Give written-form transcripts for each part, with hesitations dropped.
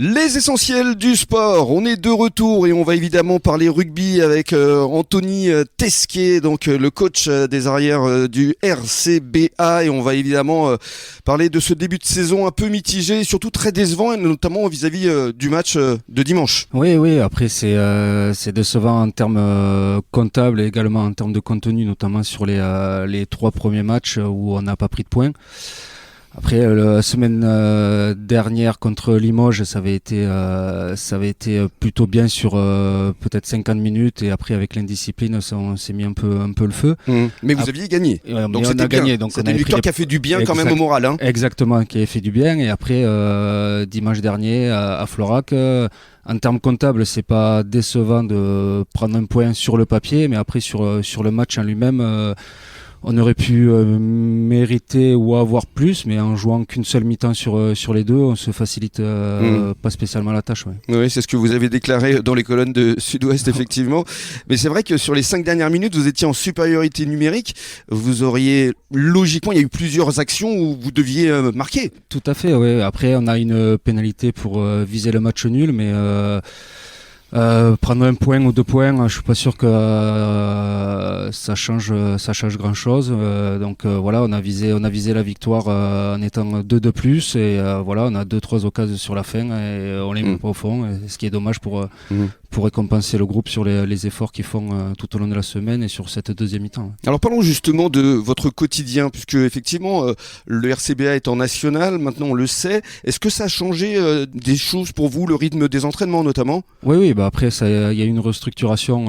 Les essentiels du sport, on est de retour et on va évidemment parler rugby avec Anthony Tesquet, donc le coach des arrières du RCBA, et on va évidemment parler de ce début de saison un peu mitigé, surtout très décevant, et notamment vis-à-vis du match de dimanche. Oui, après c'est décevant en termes comptables et également en termes de contenu, notamment sur les 3 premiers matchs où on n'a pas pris de points. Après la semaine dernière contre Limoges, ça avait été plutôt bien sur peut-être 50 minutes, et après avec l'indiscipline, on s'est mis un peu le feu. Mais vous aviez gagné. Donc c'était gagné. C'était une victoire qui a fait du bien quand même au moral. Hein. Exactement, qui a fait du bien. Et après dimanche dernier à Florac, en termes comptables, c'est pas décevant de prendre un point sur le papier, mais après sur le match en lui-même. On aurait pu mériter ou avoir plus, mais en jouant qu'une seule mi-temps sur les deux, on se facilite pas spécialement la tâche. Ouais. Oui, c'est ce que vous avez déclaré dans les colonnes de Sud-Ouest, effectivement. Mais c'est vrai que sur les 5 dernières minutes, vous étiez en supériorité numérique. Vous auriez, logiquement, il y a eu plusieurs actions où vous deviez marquer. Tout à fait, oui. Après, on a une pénalité pour viser le match nul, mais... prendre un point ou 2 points, je suis pas sûr que ça change grand chose. Donc voilà, on a visé la victoire en étant 2 de plus, et voilà, on a 2-3 occasions sur la fin et on les met pas au fond, ce qui est dommage pour récompenser le groupe sur les efforts qu'ils font tout au long de la semaine et sur cette deuxième mi-temps. Alors parlons justement de votre quotidien, puisque effectivement le RCBA est en national, maintenant on le sait. Est-ce que ça a changé des choses pour vous, le rythme des entraînements notamment ? Oui, après il y a eu une restructuration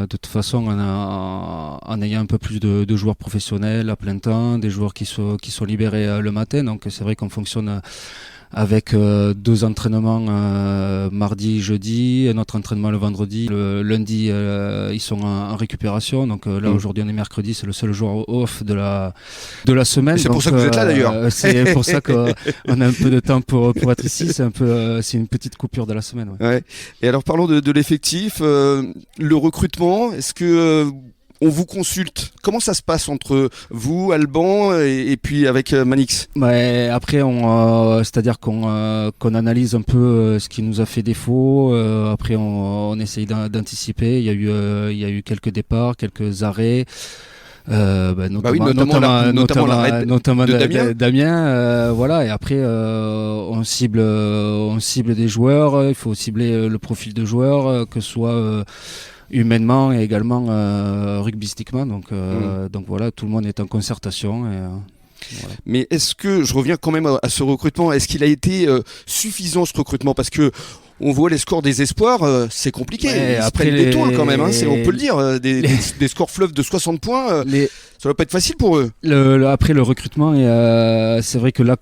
de toute façon en ayant un peu plus de joueurs professionnels à plein temps, des joueurs qui sont libérés le matin, donc c'est vrai qu'on fonctionne avec 2 entraînements mardi, jeudi, un autre entraînement le vendredi. Le lundi, ils sont en récupération. Donc là, aujourd'hui, on est mercredi, c'est le seul jour off de la semaine. Et c'est pour ça que vous êtes là d'ailleurs. C'est pour ça qu'on a un peu de temps pour être ici. C'est une petite coupure de la semaine. Ouais. Et alors, parlons de l'effectif, le recrutement. Est-ce que on vous consulte? Comment ça se passe entre vous, Alban, et puis avec Manix? Après, c'est-à-dire qu'on analyse un peu ce qui nous a fait défaut. Après, on essaye d'anticiper. Il y a eu quelques départs, notamment l'arrêt de Damien. Voilà. Et après, on cible des joueurs. Il faut cibler le profil de joueurs, que ce soit humainement et également rugbystiquement. Donc voilà, tout le monde est en concertation. Voilà. Mais est-ce que, je reviens quand même à ce recrutement, est-ce qu'il a été suffisant, ce recrutement? Parce que on voit les scores des espoirs, c'est compliqué. Ils se prennent des tôles quand même, hein, on peut le dire. Des scores fleuves de 60 points, ça va pas être facile pour eux. Après le recrutement, c'est vrai que là,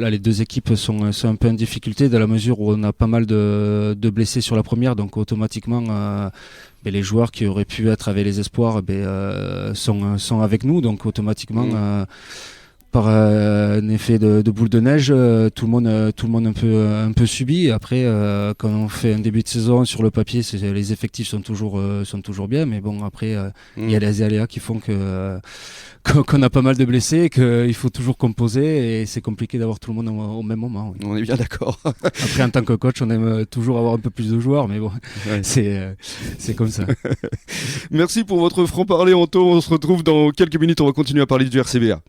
les 2 équipes sont un peu en difficulté, dans la mesure où on a pas mal de blessés sur la première, donc automatiquement les joueurs qui auraient pu être avec les espoirs sont avec nous, donc automatiquement par un effet de boule de neige, tout le monde un peu subit. Après, quand on fait un début de saison, sur le papier, les effectifs sont toujours bien, mais bon, après il y a les aléas qui font qu'on a pas mal de blessés, qu'il faut toujours composer, et c'est compliqué d'avoir tout le monde au même moment. Oui. On est bien d'accord. Après, en tant que coach, on aime toujours avoir un peu plus de joueurs, mais bon, c'est comme ça. Merci pour votre franc-parler, Anto. On se retrouve dans quelques minutes, on va continuer à parler du RCBA.